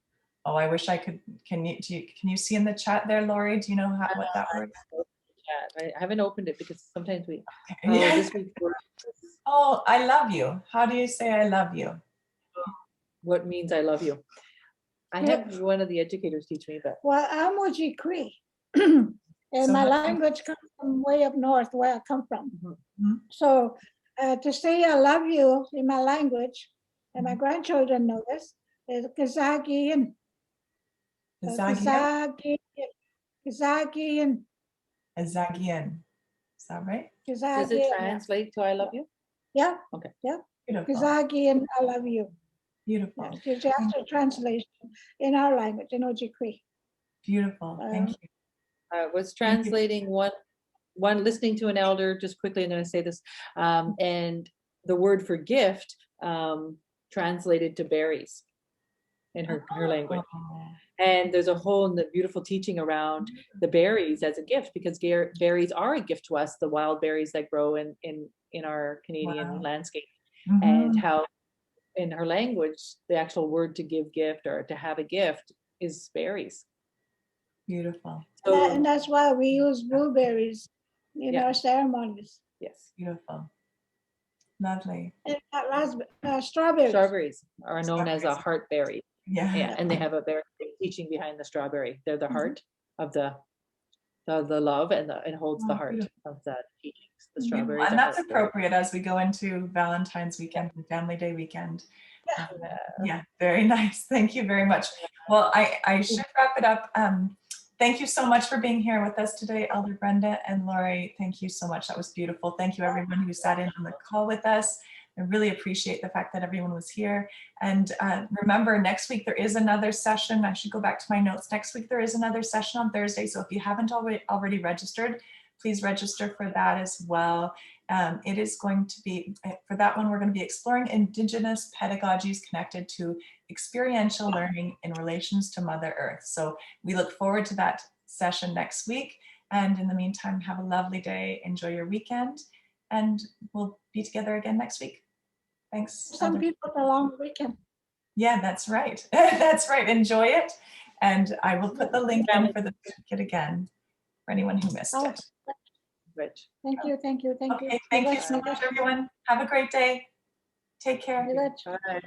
oh, I wish I could, can you see in the chat there, Lori? Do you know what that word is?
I haven't opened it because sometimes we,
Yeah.
this week's word is,
Oh, I love you. How do you say I love you?
what means I love you? I had one of the educators teach me, but.
Well, I'm Oji Cree. And
So
my
how-
language comes from way up north where I come from.
Mhm.
So to say I love you in my language, and my grandchildren know this, is Kazagian.
Azagian?
Kazagian.
Azagian. Is that right?
Does it translate to I love you?
Yeah.
Okay.
Yeah.
Beautiful.
Kazagian, I love you.
Beautiful.
It's just a translation in our language, in Oji Cree.
Beautiful. Thank you.
I was translating one listening to an elder, just quickly, I'm going to say this, and the word for gift translated to berries in her language.
Oh.
And there's a whole beautiful teaching around the berries as a gift, because berries are a gift to us, the wild berries that grow in our Canadian landscape. And how in her language, the actual word to give gift or to have a gift is berries.
Beautiful.
So,
And that's why we use blueberries in our ceremonies.
yes.
Beautiful. Lovely.
And strawberries.
Strawberries are known as a heartberry.
Yeah.
And they have a very big teaching behind the strawberry. They're the heart of the love, and it holds the heart of the teachings. The strawberries,
and that's appropriate as we go into Valentine's weekend and Family Day weekend. Yeah, very nice. Thank you very much. Well, I should wrap it up. Thank you so much for being here with us today, Elder Brenda and Lori. Thank you so much. That was beautiful. Thank you, everyone who sat in on the call with us. I really appreciate the fact that everyone was here. And remember, next week there is another session. I should go back to my notes. Next week there is another session on Thursday. So if you haven't already registered, please register for that as well. It is going to be, for that one, we're going to be exploring Indigenous pedagogies connected to experiential learning in relations to Mother Earth. So we look forward to that session next week. And in the meantime, have a lovely day. Enjoy your weekend. And we'll be together again next week. Thanks.
Some people have a long weekend.
Yeah, that's right. That's right. Enjoy it. And I will put the link in for the certificate again for anyone who missed it.
Rich.
Thank you, thank you, thank you.
Okay, thank you so much, everyone. Have a great day. Take care.
Good.
Bye.